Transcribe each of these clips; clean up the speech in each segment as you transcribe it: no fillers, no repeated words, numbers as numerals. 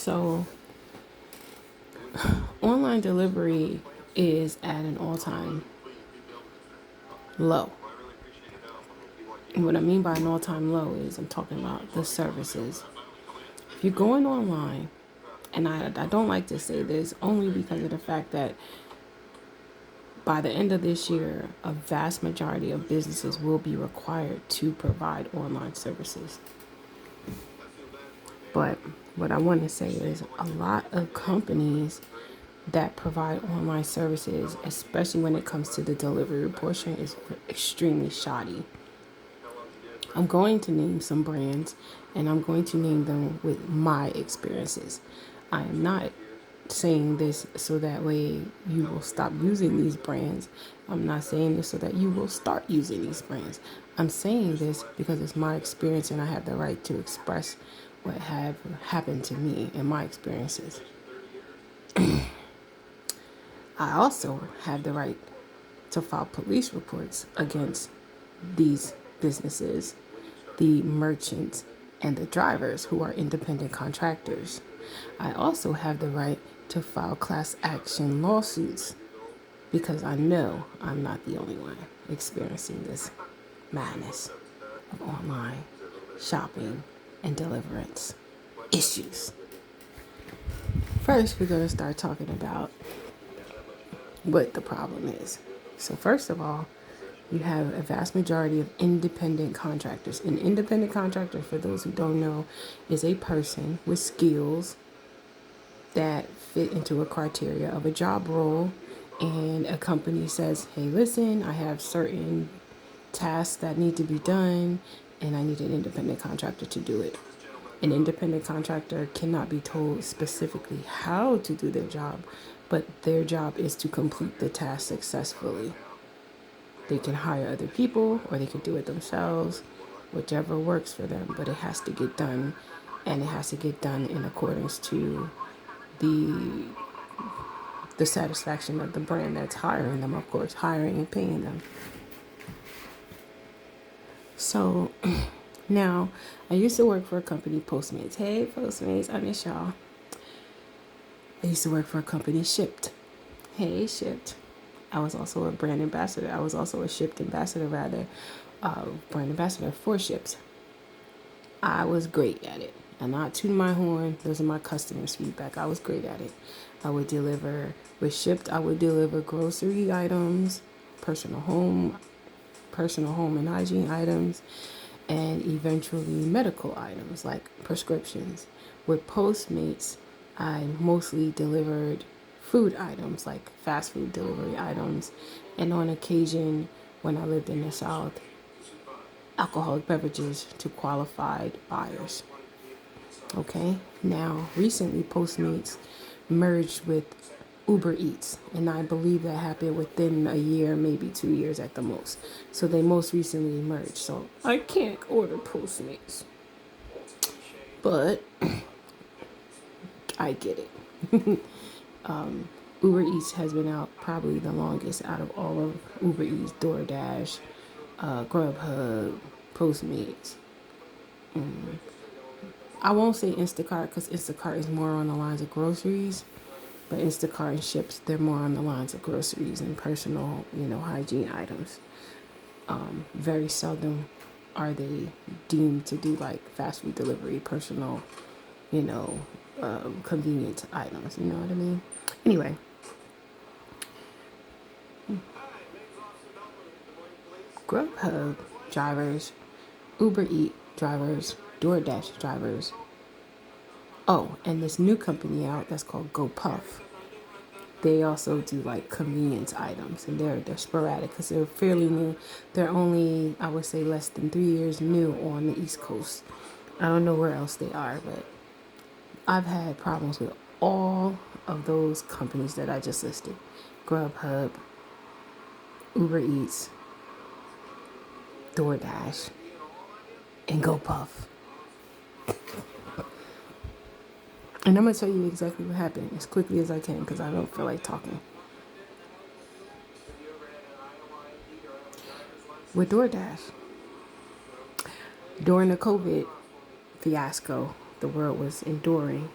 So, online delivery is at an all-time low. And what I mean by an all-time low is I'm talking about the services. If you're going online, and I don't like to say this only because of the fact that by the end of this year, a vast majority of businesses will be required to provide online services. But what I want to say is a lot of companies that provide online services, especially when it comes to the delivery portion, is extremely shoddy. I'm going to name some brands and I'm going to name them with my experiences. I am not saying this so that way you will stop using these brands. I'm not saying this so that you will start using these brands. I'm saying this because it's my experience and I have the right to express what have happened to me and my experiences. I also have the right to file police reports against these businesses, the merchants, and the drivers who are independent contractors. I also have the right to file class action lawsuits because I know I'm not the only one experiencing this madness of online shopping and deliverance issues. First, we're going to start talking about what the problem is. So, first of all, you have a vast majority of independent contractors. An independent contractor, for those who don't know, is a person with skills that fit into a criteria of a job role. And a company says, hey, listen, I have certain tasks that need to be done, and I need an independent contractor to do it. An independent contractor cannot be told specifically how to do their job, but their job is to complete the task successfully. They can hire other people or they can do it themselves, whichever works for them, but it has to get done, and it has to get done in accordance to the satisfaction of the brand that's hiring them, of course, hiring and paying them. So now I used to work for a company, Postmates. Hey, Postmates, I miss y'all. I used to work for a company, Shipped. Hey, Shipped. I was also a brand ambassador. I was also a Shipped ambassador, rather, brand ambassador for Shipped. I was great at it. And not tooting my horn, those are my customers' feedback. I was great at it. I would deliver, with Shipped, I would deliver grocery items, personal home and hygiene items, and eventually medical items like prescriptions. With Postmates, I mostly delivered food items like fast food delivery items, and on occasion, when I lived in the South, alcoholic beverages to qualified buyers. Okay, now recently Postmates merged with Uber Eats, and I believe that happened within a year, maybe 2 years at the most. So they most recently merged. So I can't order Postmates, but I get it. Uber Eats has been out probably the longest out of all of Uber Eats, DoorDash, Grubhub, Postmates. I won't say Instacart because Instacart is more on the lines of groceries, but Instacart and Ships, they're more on the lines of groceries and personal, hygiene items. Very seldom are they deemed to do like fast food delivery, personal, convenient items. You know what I mean? Anyway, Grubhub drivers, Uber Eat drivers, DoorDash drivers. Oh, and this new company out that's called GoPuff. They also do like convenience items, and they're sporadic because they're fairly new. They're only, I would say, less than 3 years new on the East Coast. I don't know where else they are, but I've had problems with all of those companies that I just listed: Grubhub, Uber Eats, DoorDash, and GoPuff. And I'm going to tell you exactly what happened as quickly as I can because I don't feel like talking. With DoorDash, during the COVID fiasco the world was enduring,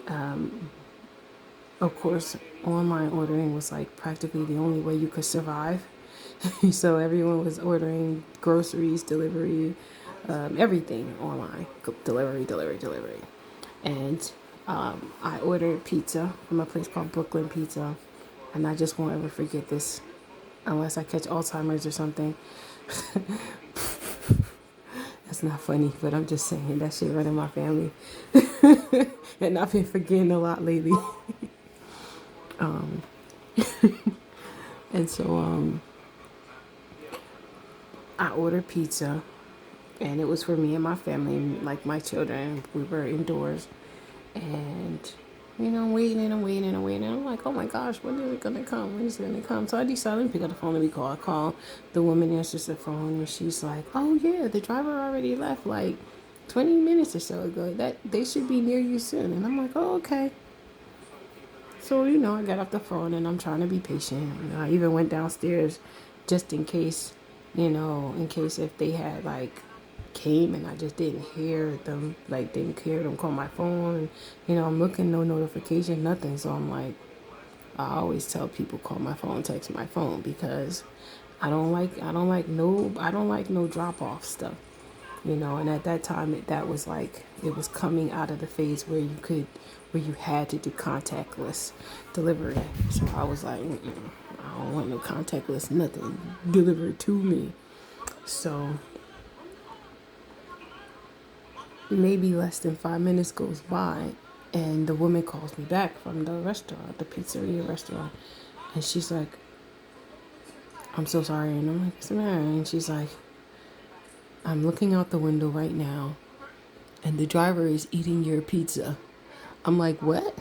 Of course, online ordering was like practically the only way you could survive. So everyone was ordering groceries, delivery, everything online, delivery. And I ordered pizza from a place called Brooklyn Pizza, and I just won't ever forget this, unless I catch Alzheimer's or something. That's not funny, but I'm just saying that shit running my family, and I've been forgetting a lot lately. And so I ordered pizza, and it was for me and my family, like my children. We were indoors, and I'm waiting and I'm waiting and I'm waiting. And I'm like, oh my gosh, when is it gonna come? When is it gonna come? So I decided, let me pick up the phone. Let me call. I call. The woman answers the phone, and she's like, oh yeah, the driver already left like 20 minutes or so ago. That they should be near you soon. And I'm like, oh okay. So I got off the phone and I'm trying to be patient. I even went downstairs just in case, in case if they had like came and I just didn't hear them, like didn't hear them call my phone. And, I'm looking, no notification, nothing. So I'm like, I always tell people call my phone, text my phone, because I don't like no drop off stuff. And at that time that was like, it was coming out of the phase where you had to do contactless delivery. So I was like, I don't want no contactless nothing delivered to me. So maybe less than 5 minutes goes by, and the woman calls me back from the restaurant, the pizzeria restaurant, and she's like, I'm so sorry. And I'm like, what's the matter? And she's like, I'm looking out the window right now, and the driver is eating your pizza. I'm like, what?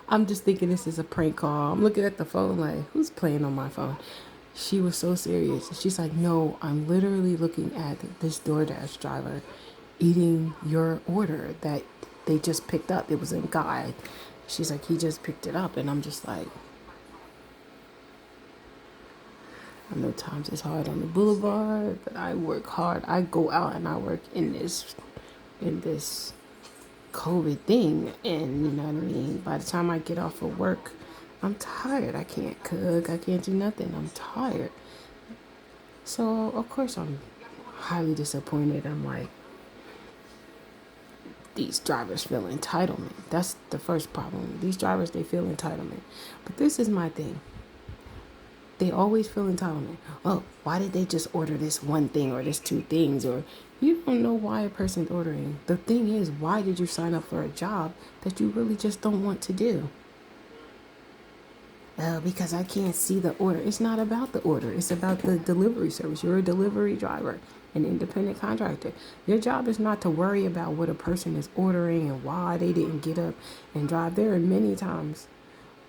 I'm just thinking this is a prank call. I'm looking at the phone like, who's playing on my phone? She was so serious. She's like, no, I'm literally looking at this DoorDash driver eating your order that they just picked up. It was a guy. She's like, he just picked it up. And I'm just like, I know times it's hard on the boulevard, but I work hard. I go out and I work in this COVID thing, and you know what I mean? By the time I get off of work, I'm tired. I can't cook. I can't do nothing. I'm tired. So, of course, I'm highly disappointed. I'm like, these drivers feel entitlement. That's the first problem. These drivers, they feel entitlement. But this is my thing. They always feel entitlement. Oh, why did they just order this one thing or this two things? Or you don't know why a person's ordering. The thing is, why did you sign up for a job that you really just don't want to do? Because I can't see the order. It's not about the order. It's about the delivery service. You're a delivery driver, an independent contractor. Your job is not to worry about what a person is ordering and why they didn't get up and drive. There are many times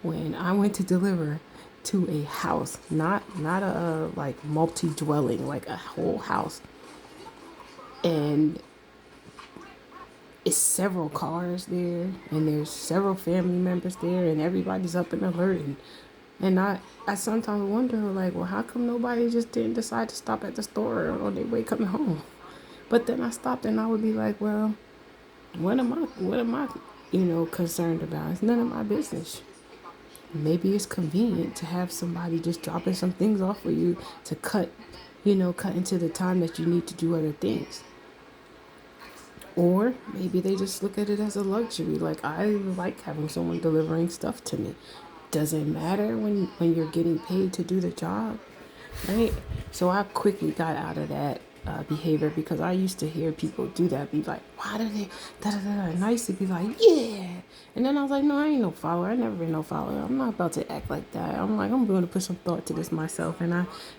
when I went to deliver to a house, not a like multi-dwelling, like a whole house, and it's several cars there, and there's several family members there, and everybody's up and alert, and I sometimes wonder, like, well, how come nobody just didn't decide to stop at the store on their way coming home? But then I stopped and I would be like, well, what am I concerned about? It's none of my business. Maybe it's convenient to have somebody just dropping some things off for you to cut into the time that you need to do other things. Or maybe they just look at it as a luxury. Like, I like having someone delivering stuff to me. Does it matter when you're getting paid to do the job? Right? So I quickly got out of that behavior, because I used to hear people do that, be like, why do they da da da? And I used to be like, yeah. And then I was like, no, I ain't no follower. I never been no follower. I'm not about to act like that. I'm like, I'm going to put some thought to this myself. And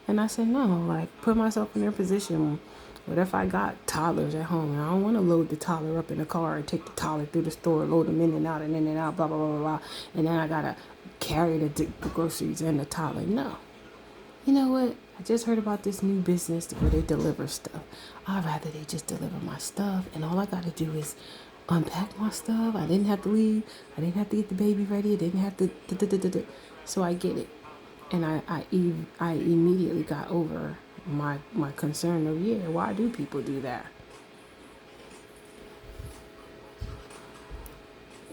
I said, no, like, put myself in their position. What if I got toddlers at home and I don't want to load the toddler up in the car and take the toddler through the store, load them in and out and in and out, blah, blah, blah, blah, blah. And then I got to carry the groceries and the toddler. No. You know what? I just heard about this new business where they deliver stuff. I'd rather they just deliver my stuff, and all I got to do is unpack my stuff. I didn't have to leave. I didn't have to get the baby ready. I didn't have to. So I get it. And I immediately got over my concern of, yeah, why do people do that?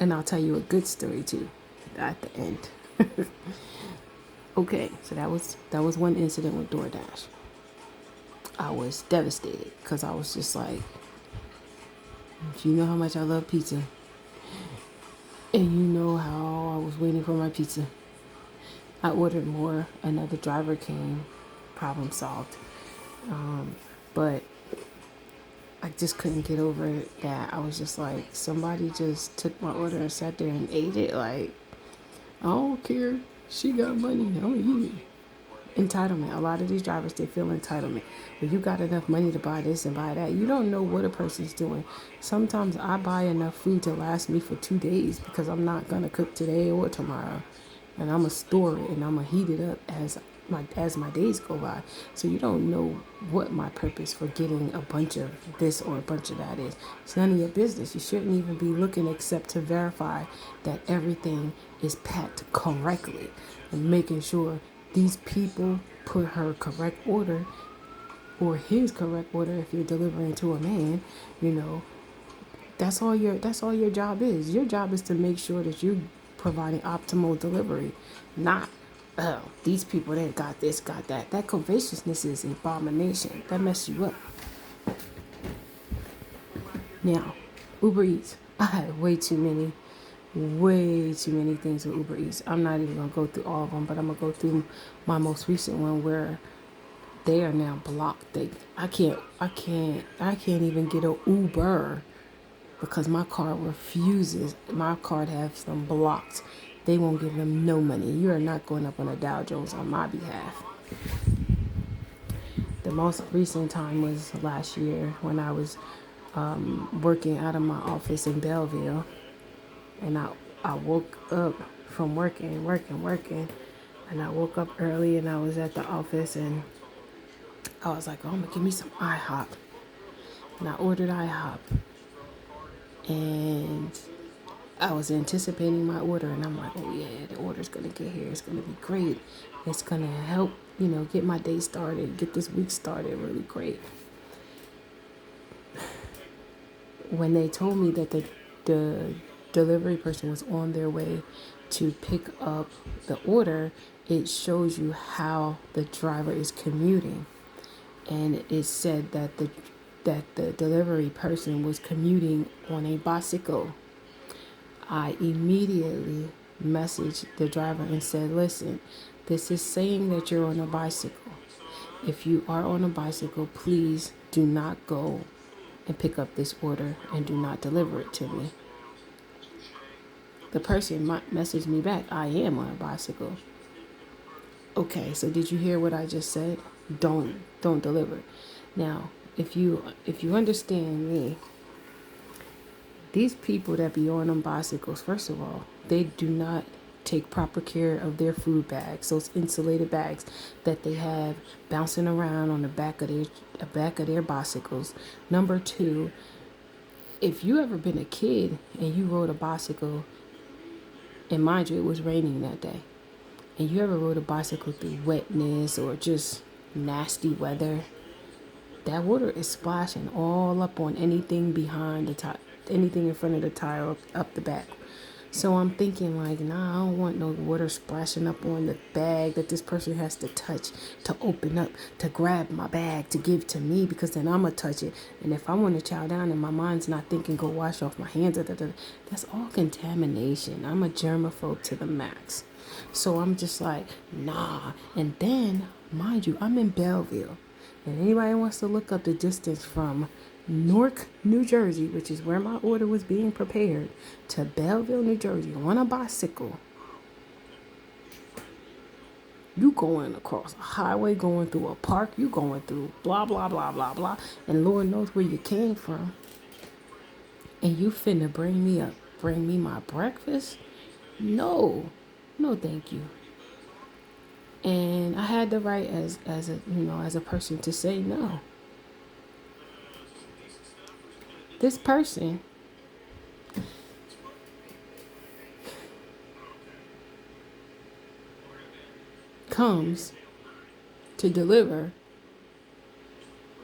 And I'll tell you a good story too at the end. Okay, so that was one incident with DoorDash. I was devastated because I was just like, if you know how much I love pizza, and you know how I was waiting for my pizza, I ordered more. Another driver came, problem solved. But I just couldn't get over it that I was just like, somebody just took my order and sat there and ate it. Like, I don't care. She got money. I'm gonna eat it. Entitlement. A lot of these drivers, they feel entitlement. If you got enough money to buy this and buy that, you don't know what a person's doing. Sometimes I buy enough food to last me for 2 days because I'm not gonna cook today or tomorrow, and I'm gonna store it and I'm gonna heat it up as my days go by. So you don't know what my purpose for getting a bunch of this or a bunch of that is. It's none of your business. You shouldn't even be looking except to verify that everything is packed correctly and making sure these people put her correct order or his correct order if you're delivering to a man, you know. That's all your job is. Your job is to make sure that you're providing optimal delivery, not these people that got this, got that. That covetousness is an abomination. That messes you up. Now, Uber Eats. I had way too many things with Uber Eats. I'm not even gonna go through all of them, but I'm gonna go through my most recent one where they are now blocked. I can't even get a Uber because my card refuses. My card has them blocked. They won't give them no money. You are not going up on a Dow Jones on my behalf. The most recent time was last year when I was working out of my office in Belleville, and I woke up from working, and I woke up early and I was at the office and I was like, oh, I'm gonna give me some IHOP, and I ordered IHOP, and I was anticipating my order, and I'm like, oh yeah, the order's gonna get here. It's gonna be great. It's gonna help, get my day started, get this week started really great. When they told me that the delivery person was on their way to pick up the order, it shows you how the driver is commuting, and it said that the delivery person was commuting on a bicycle. I immediately messaged the driver and said, listen, this is saying that you're on a bicycle. If you are on a bicycle, please do not go and pick up this order and do not deliver it to me. The person messaged me back, I am on a bicycle. Okay, so did you hear what I just said? Don't deliver. Now, if you understand me, these people that be on them bicycles, first of all, they do not take proper care of their food bags, those insulated bags that they have bouncing around on the back of their bicycles. Number two, if you ever been a kid and you rode a bicycle, and mind you, it was raining that day, and you ever rode a bicycle through wetness or just nasty weather, that water is splashing all up on anything behind the tire, anything in front of the tire up the back. So I'm thinking like, nah, I don't want no water splashing up on the bag that this person has to touch to open up, to grab my bag, to give to me, because then I'm going to touch it. And if I want to chow down and my mind's not thinking, go wash off my hands, that's all contamination. I'm a germaphobe to the max. So I'm just like, nah. And then, mind you, I'm in Belleville. And anybody wants to look up the distance from Newark, New Jersey, which is where my order was being prepared, to Belleville, New Jersey on a bicycle, you going across a highway, going through a park, you going through blah, blah, blah, blah, blah, and Lord knows where you came from. And you finna bring me my breakfast? No, no thank you. And I had the right as a person to say no. This person comes to deliver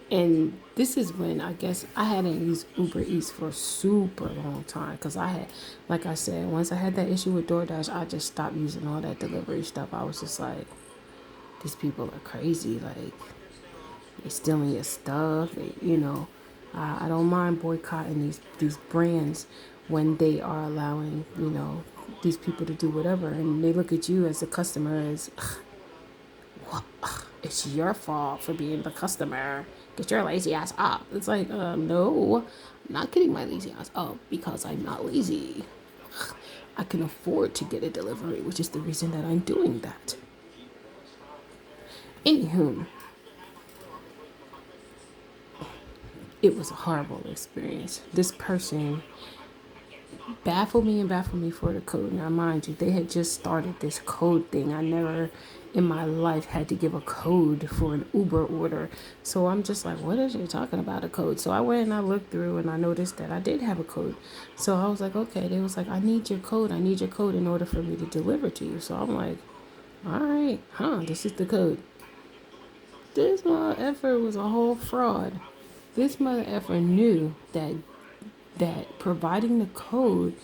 And this is when I guess I hadn't used Uber Eats for a super long time because I had, like I said, once I had that issue with DoorDash, I just stopped using all that delivery stuff. I was just like, these people are crazy. Like, they stealing your stuff. I don't mind boycotting these brands when they are allowing, these people to do whatever. And they look at you as a customer as, well, it's your fault for being the customer. Get your lazy ass up. It's like, no, I'm not getting my lazy ass up because I'm not lazy. I can afford to get a delivery, which is the reason that I'm doing that. Anywho, it was a horrible experience. This person baffled me for the code. Now, mind you, they had just started this code thing. I never in my life had to give a code for an Uber order. So I'm just like, what is you talking about a code? So I went and I looked through and I noticed that I did have a code. So I was like, okay. They was like, I need your code. I need your code in order for me to deliver to you. So I'm like, all right, this is the code. This mother effer was a whole fraud. This mother effer knew that providing the code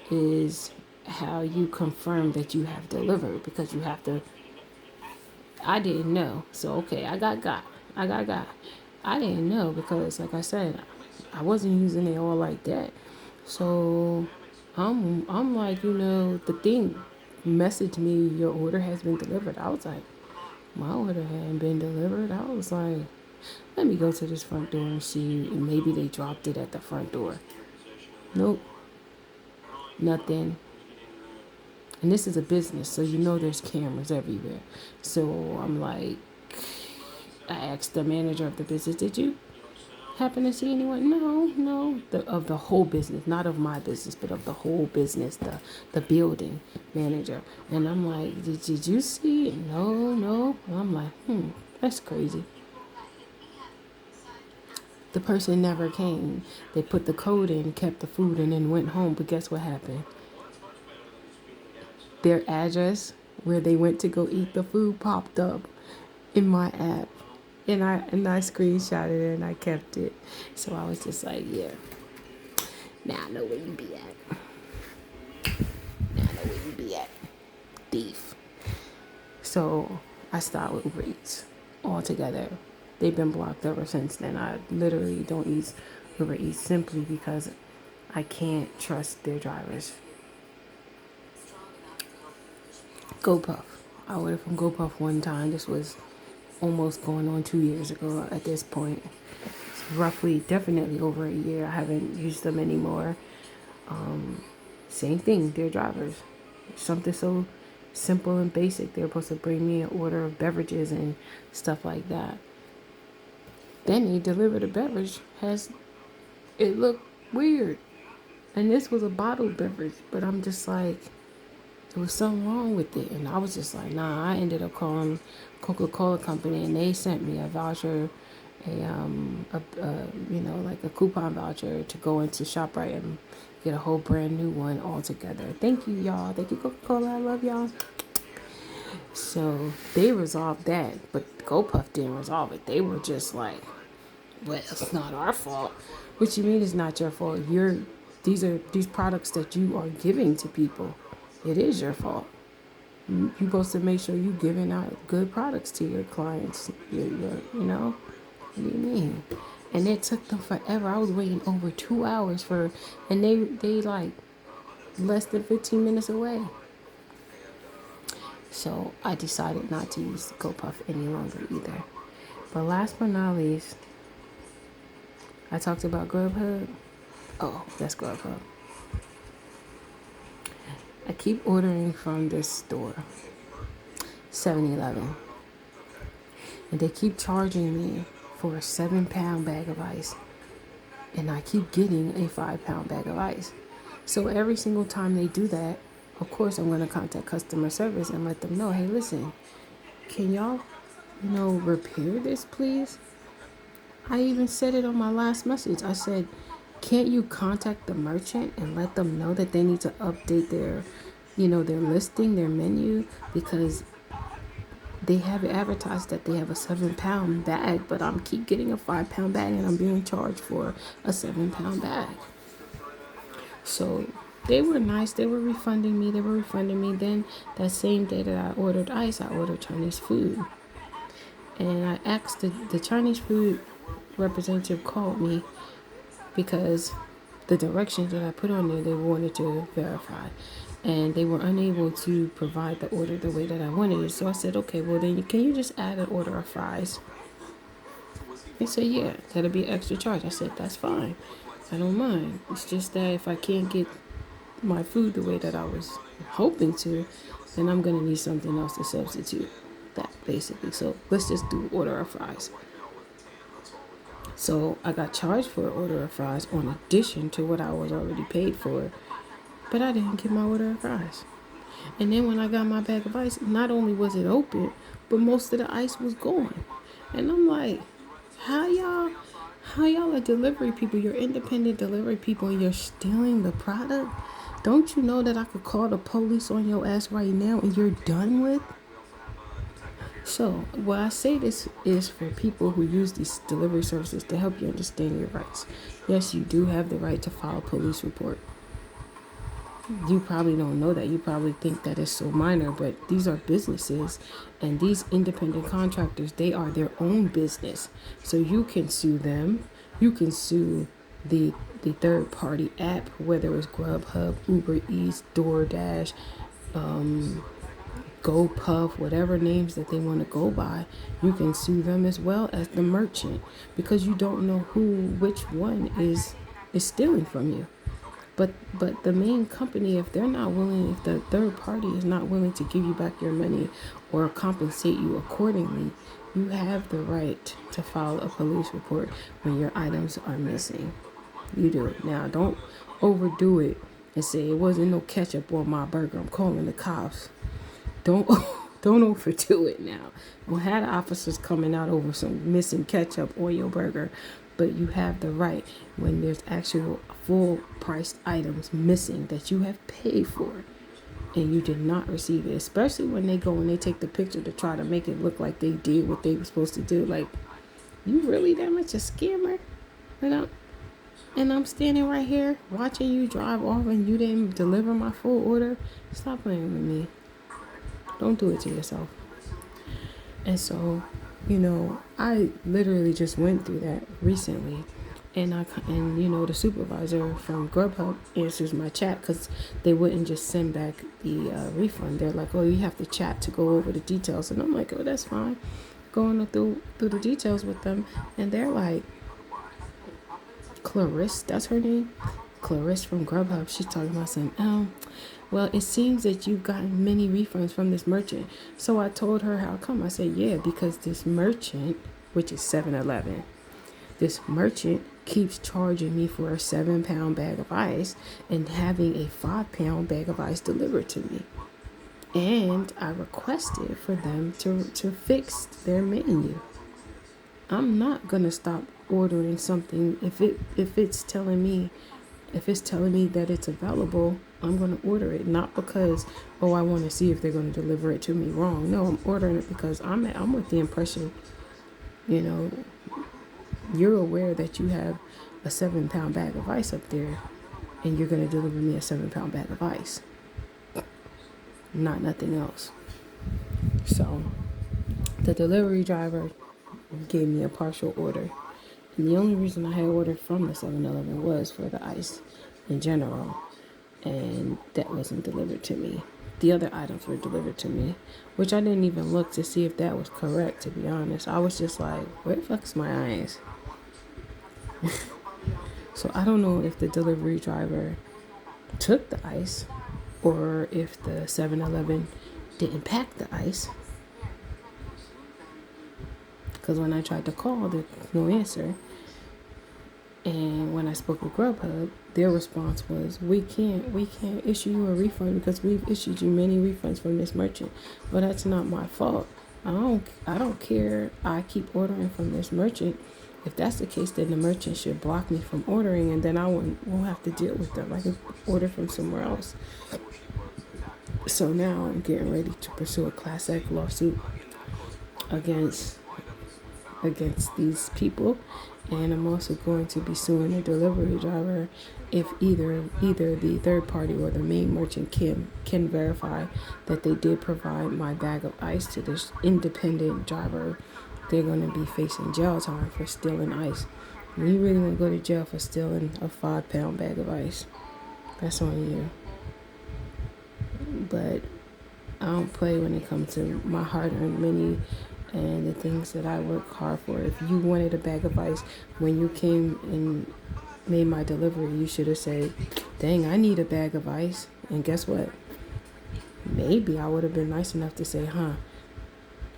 is how you confirm that you have delivered because you have to. I didn't know. So okay, I got. I didn't know because like I said, I wasn't using it all like that. So I'm like, the thing messaged me your order has been delivered. I was like, my order hadn't been delivered. I was like, let me go to this front door and see, and maybe they dropped it at the front door. Nope, nothing. And this is a business, so there's cameras everywhere. So I'm like, I asked the manager of the business, did you happen to see anyone? No, of the whole business, not of my business, but of the whole business, the building manager. And I'm like, did you see it? No. And I'm like, that's crazy. The person never came. They put the code in, kept the food, and then went home. But guess what happened? Their address where they went to go eat the food popped up in my app. And I screenshotted it and I kept it. So I was just like, yeah. Now I know where you be at. Now I know where you be at. Thief. So I stopped with Uber Eats altogether. They've been blocked ever since then. I literally don't use Uber Eats simply because I can't trust their drivers. GoPuff. I ordered from GoPuff one time. This was almost going on 2 years ago at this point. It's roughly, definitely over a year. I haven't used them anymore. Same thing, they're drivers. Something so simple and basic. They're supposed to bring me an order of beverages and stuff like that. Then they delivered a beverage. It looked weird. And this was a bottled beverage. But I'm just like, there was something wrong with it. And I was just like, nah. I ended up calling Coca-Cola company and they sent me a voucher, like a coupon voucher to go into ShopRite and get a whole brand new one altogether. Thank you, y'all. Thank you, Coca-Cola. I love y'all. So they resolved that, but GoPuff didn't resolve it. They were just like, well, it's not our fault. What you mean it's not your fault? These products that you are giving to people. It is your fault. You're supposed to make sure you're giving out good products to your clients. What do you mean? And it took them forever. I was waiting over 2 hours and they like less than 15 minutes away. So I decided not to use GoPuff any longer either. But last but not least, I talked about Grubhub. Oh, that's Grubhub. I keep ordering from this store, 7-Eleven. And they keep charging me for a 7-pound bag of ice. And I keep getting a 5-pound bag of ice. So every single time they do that, of course, I'm going to contact customer service and let them know, hey, listen, can y'all, repair this, please? I even said it on my last message. I said, can't you contact the merchant and let them know that they need to update their listing, their menu, because they have it advertised that they have a 7-pound bag, but I'm keep getting a 5-pound bag and I'm being charged for a 7-pound bag. So they were nice. They were refunding me. Then that same day that I ordered ice, I ordered Chinese food. And I asked the Chinese food representative called me because the directions that I put on there, they wanted to verify. And they were unable to provide the order the way that I wanted it. So I said, okay, well then can you just add an order of fries? They said, yeah, that'll be extra charge. I said, that's fine. I don't mind. It's just that if I can't get my food the way that I was hoping to, then I'm going to need something else to substitute that, basically. So let's just do order of fries. So I got charged for an order of fries on addition to what I was already paid for, but I didn't get my order of fries. And then when I got my bag of ice, not only was it open, but most of the ice was gone. And I'm like, how y'all are delivery people? You're independent delivery people and you're stealing the product? Don't you know that I could call the police on your ass right now and you're done with? So, what I say this is for people who use these delivery services to help you understand your rights. Yes, you do have the right to file a police report. You probably don't know that. You probably think that it's so minor, but these are businesses, and these independent contractors, they are their own business. So you can sue them. You can sue the third party app, whether it's Grubhub, Uber Eats, DoorDash, GoPuff, whatever names that they want to go by. You can sue them as well as the merchant, because you don't know which one is stealing from you. But the main company, if the third party is not willing to give you back your money or compensate you accordingly, you have the right to file a police report when your items are missing. You do it. Now, don't overdo it and say it wasn't no ketchup on my burger, I'm calling the cops. Don't overdo it now. Don't have the officers coming out over some missing ketchup on your burger. But you have the right, when there's actual full priced items missing that you have paid for and you did not receive it, especially when they go and they take the picture to try to make it look like they did what they were supposed to do. Like, you really that much a scammer? And I'm standing right here watching you drive off and you didn't deliver my full order? Stop playing with me. Don't do it to yourself. And so, I literally just went through that recently, and the supervisor from Grubhub answers my chat because they wouldn't just send back the refund. They're like, oh, you have to chat to go over the details, and I'm like, oh, that's fine. Going through the details with them, and they're like, Clarisse, that's her name, Clarisse from Grubhub. She's talking about some well, it seems that you've gotten many refunds from this merchant. So I told her how come. I said, yeah, because this merchant, which is 7-Eleven, this merchant keeps charging me for a 7-pound bag of ice and having a 5-pound bag of ice delivered to me. And I requested for them to fix their menu. I'm not going to stop ordering something if it's telling me that it's available. I'm going to order it, not because, I want to see if they're going to deliver it to me wrong. No, I'm ordering it because I'm with the impression, you're aware that you have a 7-pound bag of ice up there and you're going to deliver me a 7-pound bag of ice, not nothing else. So the delivery driver gave me a partial order. And the only reason I had ordered from the 7-Eleven was for the ice in general. And that wasn't delivered to me. The other items were delivered to me, which I didn't even look to see if that was correct, to be honest. I was just like, where the fuck's my ice? So I don't know if the delivery driver took the ice or if the 7-Eleven didn't pack the ice. Because when I tried to call, there's no answer. And when I spoke with Grubhub, their response was, we can't issue you a refund because we've issued you many refunds from this merchant. But that's not my fault. I don't care. I keep ordering from this merchant. If that's the case, then the merchant should block me from ordering, and then I won't have to deal with them. I can order from somewhere else. So now I'm getting ready to pursue a class act lawsuit against these people, and I'm also going to be suing the delivery driver if either the third party or the main merchant can verify that they did provide my bag of ice to this independent driver. They're going to be facing jail time for stealing ice. And you really want to go to jail for stealing a 5-pound bag of ice? That's on you. But I don't play when it comes to my hard-earned money and the things that I work hard for. If you wanted a bag of ice when you came and made my delivery, you should have said, dang, I need a bag of ice. And guess what? Maybe I would have been nice enough to say, I'm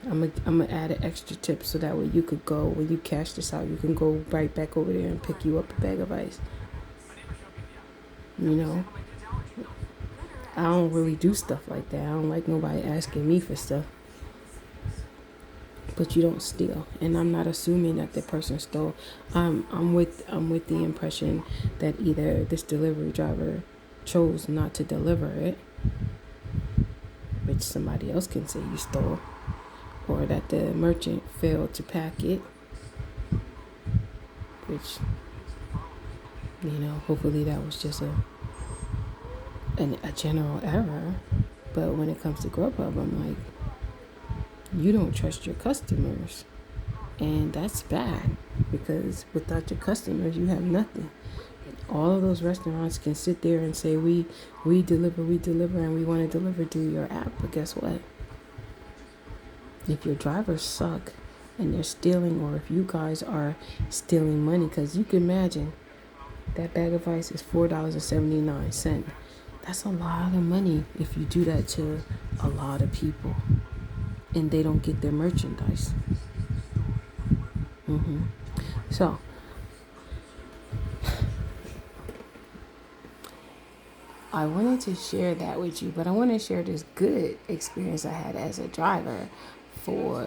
gonna add an extra tip so that way you could go, when you cash this out, you can go right back over there and pick you up a bag of ice. You know, I don't really do stuff like that. I don't like nobody asking me for stuff. But you don't steal, and I'm not assuming that the person stole. I'm with the impression that either this delivery driver chose not to deliver it, which somebody else can say you stole, or that the merchant failed to pack it, which, hopefully that was just a general error. But when it comes to Grubhub, I'm like, you don't trust your customers, and that's bad, because without your customers you have nothing. All of those restaurants can sit there and say we deliver, and we want to deliver through your app, but guess what? If your drivers suck and they're stealing, or if you guys are stealing money, because you can imagine that bag of ice is $4.79. That's a lot of money if you do that to a lot of people and they don't get their merchandise. So I wanted to share that with you, but I want to share this good experience I had as a driver for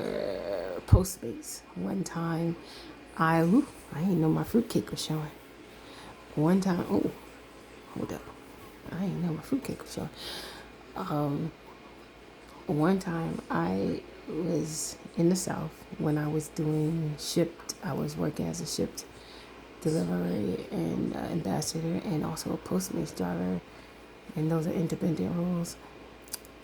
Postmates. One time, I didn't know my fruitcake was showing. One time, hold up, I didn't know my fruitcake was showing. One time I was in the South when I was doing Shipt. I was working as a Shipt delivery and ambassador, and also a Postmates driver, and those are independent roles.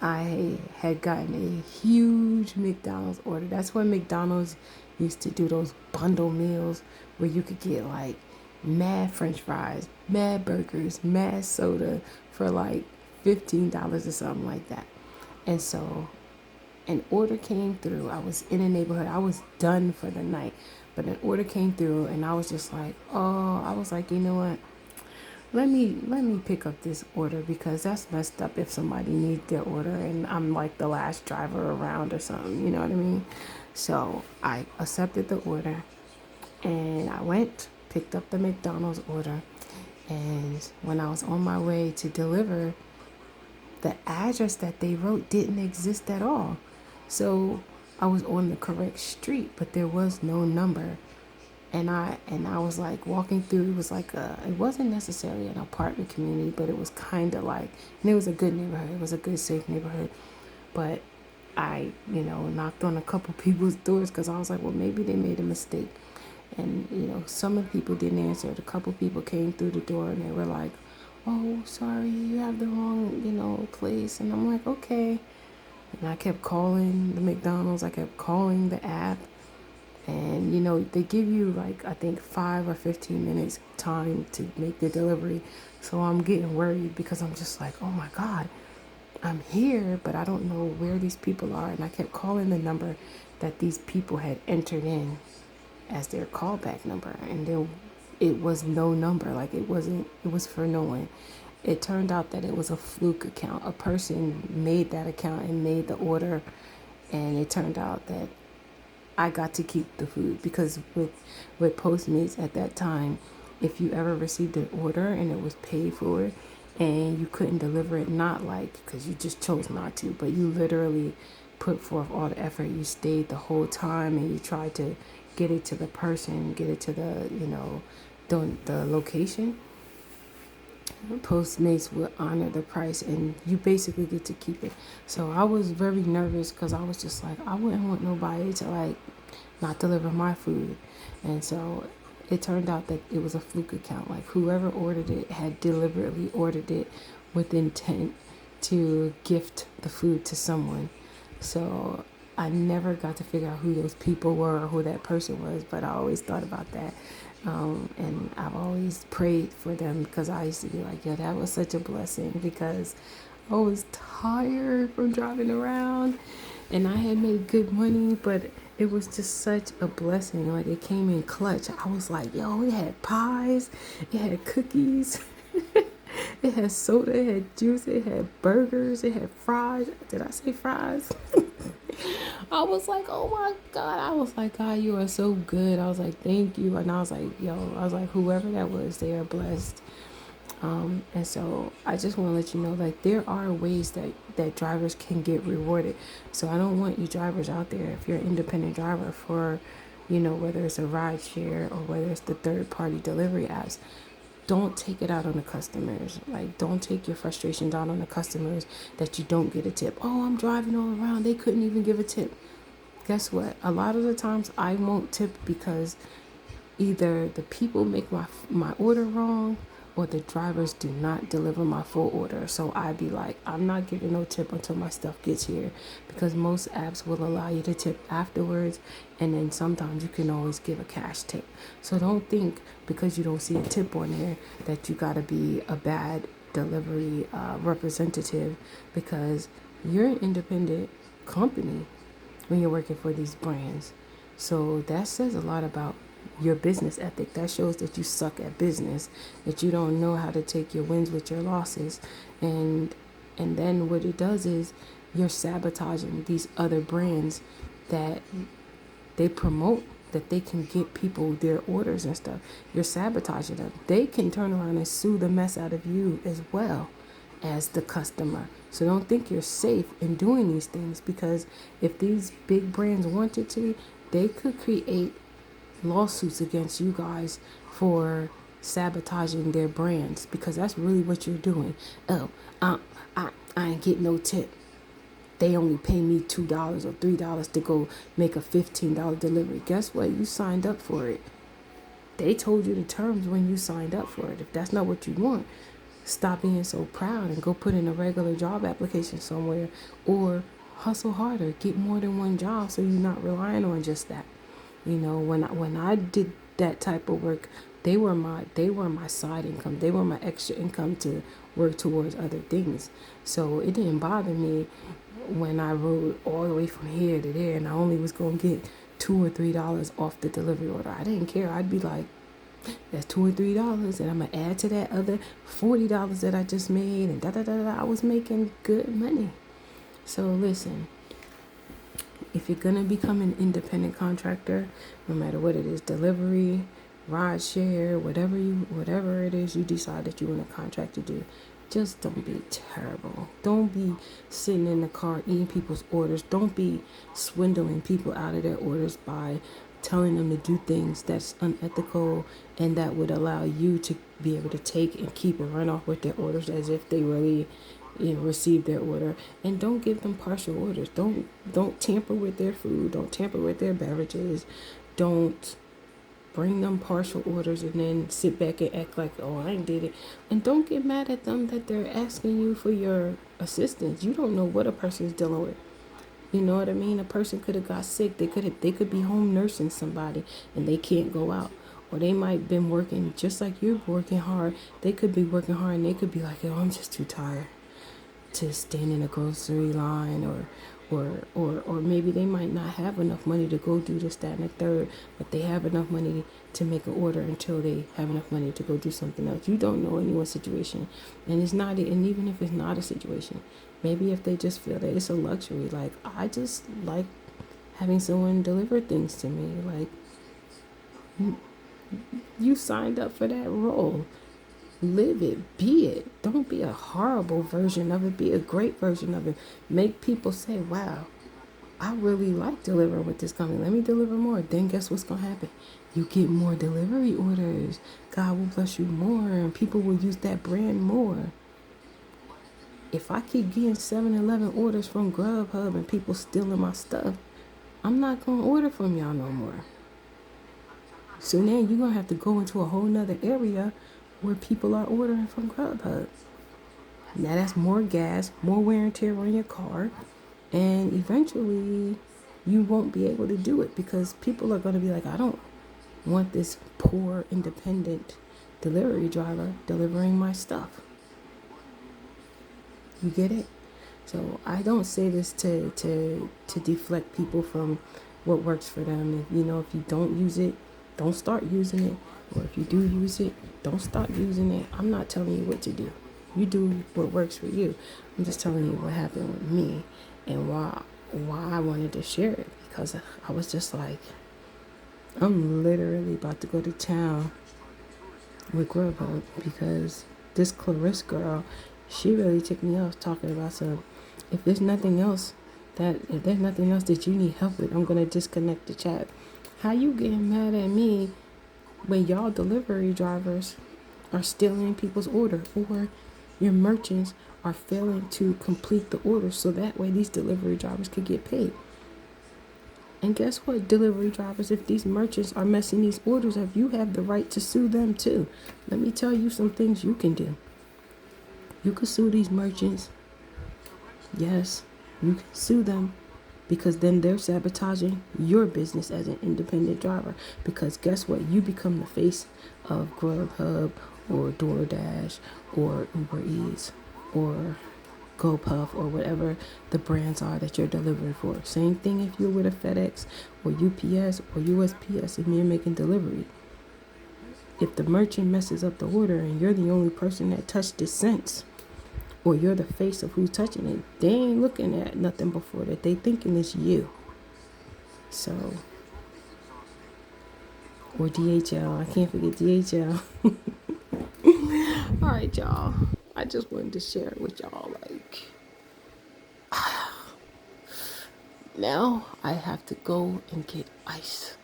I had gotten a huge McDonald's order. That's when McDonald's used to do those bundle meals where you could get like mad French fries, mad burgers, mad soda for like $15 or something like that. And so an order came through. I was in a neighborhood. I was done for the night. But an order came through, and I was just like, you know what? Let me pick up this order, because that's messed up if somebody needs their order and I'm like the last driver around or something, you know what I mean? So I accepted the order, and I went, picked up the McDonald's order, and when I was on my way to deliver, the address that they wrote didn't exist at all. So I was on the correct street, but there was no number. And I was like walking through. It was like it wasn't necessarily an apartment community, but it was kind of like, and it was a good neighborhood. It was a good, safe neighborhood. But I, knocked on a couple people's doors, because I was like, well, maybe they made a mistake. And, some of the people didn't answer. A couple people came through the door, and they were like, oh, sorry, you have the wrong, place. And I'm like, okay. And I kept calling the McDonald's. I kept calling the app. And, they give you like, I think 5 or 15 minutes time to make the delivery. So I'm getting worried, because I'm just like, oh my God, I'm here, but I don't know where these people are. And I kept calling the number that these people had entered in as their callback number. And it was no number. Like it was for no one. It turned out that it was a fluke account. A person made that account and made the order. And it turned out that I got to keep the food, because with Postmates at that time, if you ever received an order and it was paid for and you couldn't deliver it, not like because you just chose not to, but you literally put forth all the effort, you stayed the whole time, and you tried to get it to the person, get it to the the location, Postmates would honor the price and you basically get to keep it. So I was very nervous because I was just like, I wouldn't want nobody to like not deliver my food. And so it turned out that it was a fluke account. Like whoever ordered it had deliberately ordered it with intent to gift the food to someone. So I never got to figure out who those people were or who that person was, but I always thought about that. And I've always prayed for them because I used to be like, yo, that was such a blessing because I was tired from driving around and I had made good money, but it was just such a blessing. Like it came in clutch. I was like, yo, it had pies, it had cookies, it had soda, it had juice, it had burgers, it had fries. Did I say fries? I was like, oh my God. I was like, God, you are so good. I was like, thank you. And I was like, yo, I was like, whoever that was, they are blessed. And so I just want to let you know, like, there are ways that drivers can get rewarded. So I don't want you drivers out there, if you're an independent driver for, whether it's a ride share or whether it's the third party delivery apps, don't take it out on the customers. Like, don't take your frustrations out on the customers that you don't get a tip. Oh, I'm driving all around. They couldn't even give a tip. Guess what? A lot of the times I won't tip because either the people make my order wrong or the drivers do not deliver my full order. So I'd be like, I'm not giving no tip until my stuff gets here, because most apps will allow you to tip afterwards, and then sometimes you can always give a cash tip. So don't think because you don't see a tip on there that you got to be a bad delivery representative, because you're an independent company when you're working for these brands. So that says a lot about your business ethic. That shows that you suck at business, that you don't know how to take your wins with your losses. And then what it does is you're sabotaging these other brands that they promote, that they can get people their orders and stuff. You're sabotaging them. They can turn around and sue the mess out of you as well as the customer. So don't think you're safe in doing these things, because if these big brands wanted to, they could create lawsuits against you guys for sabotaging their brands, because that's really what you're doing. Oh, I ain't get no tip. They only pay me $2 or $3 to go make a $15 delivery. Guess what? You signed up for it. They told you the terms when you signed up for it. If that's not what you want, stop being so proud and go put in a regular job application somewhere, or hustle harder, get more than one job so you're not relying on just that. When I did that type of work, they were my side income. They were my extra income to work towards other things. So it didn't bother me when I rode all the way from here to there and I only was going to get $2 or $3 off the delivery order. I didn't care. I'd be like, that's $2 or $3, and I'm gonna add to that other $40 that I just made, and da da da da. I was making good money. So listen, if you're gonna become an independent contractor, no matter what it is, delivery, ride share, whatever it is you decide that you want to contract to do, just don't be terrible. Don't be sitting in the car eating people's orders. Don't be swindling people out of their orders by telling them to do things that's unethical and that would allow you to be able to take and keep and run off with their orders as if they really receive their order. And don't give them partial orders. Don't tamper with their food. Don't tamper with their beverages. Don't bring them partial orders and then sit back and act like, oh, I ain't did it. And don't get mad at them that they're asking you for your assistance. You don't know what a person's dealing with. You know what I mean? A person could have got sick. They could be home nursing somebody and they can't go out. Or they might have been working just like you're working hard. They could be working hard and they could be like, oh, I'm just too tired to stand in a grocery line, or maybe they might not have enough money to go do this, that, and the third, but they have enough money to make an order until they have enough money to go do something else. You don't know anyone's situation, and even if it's not a situation, maybe if they just feel that it's a luxury, like, I just like having someone deliver things to me. Like, you signed up for that role. Live it, be it. Don't be a horrible version of it. Be a great version of it. Make people say, wow, I really like delivering with this company. Let me deliver more. Then guess what's going to happen? You get more delivery orders. God will bless you more, and people will use that brand more. If I keep getting 7-Eleven orders from Grubhub and people stealing my stuff, I'm not going to order from y'all no more. So now you're going to have to go into a whole nother area where people are ordering from Grubhub. Now that's more gas, more wear and tear on your car, and eventually you won't be able to do it because people are going to be like, I don't want this poor independent delivery driver delivering my stuff. You get it? So I don't say this to deflect people from what works for them. If you don't use it, don't start using it. Or if you do use it, don't stop using it. I'm not telling you what to do. You do what works for you. I'm just telling you what happened with me and why I wanted to share it, because I was just like, I'm literally about to go to town with Grubhub because this Clarisse girl, she really ticked me off talking about some, if there's nothing else that you need help with, I'm gonna disconnect the chat. How you getting mad at me when y'all delivery drivers are stealing people's order, or your merchants are failing to complete the order so that way these delivery drivers could get paid? And guess what, delivery drivers, if these merchants are messing these orders up, you have the right to sue them too. Let me tell you some things you can do. You can sue these merchants. Yes, you can sue them, because then they're sabotaging your business as an independent driver. Because guess what? You become the face of Grubhub or DoorDash or Uber Eats or GoPuff or whatever the brands are that you're delivering for. Same thing if you're with a FedEx or UPS or USPS and you're making delivery. If the merchant messes up the order and you're the only person that touched it since, or you're the face of who's touching it, they ain't looking at nothing before that. They thinking it's you. So, or DHL. I can't forget DHL. All right, y'all. I just wanted to share it with y'all. Like, now I have to go and get ice.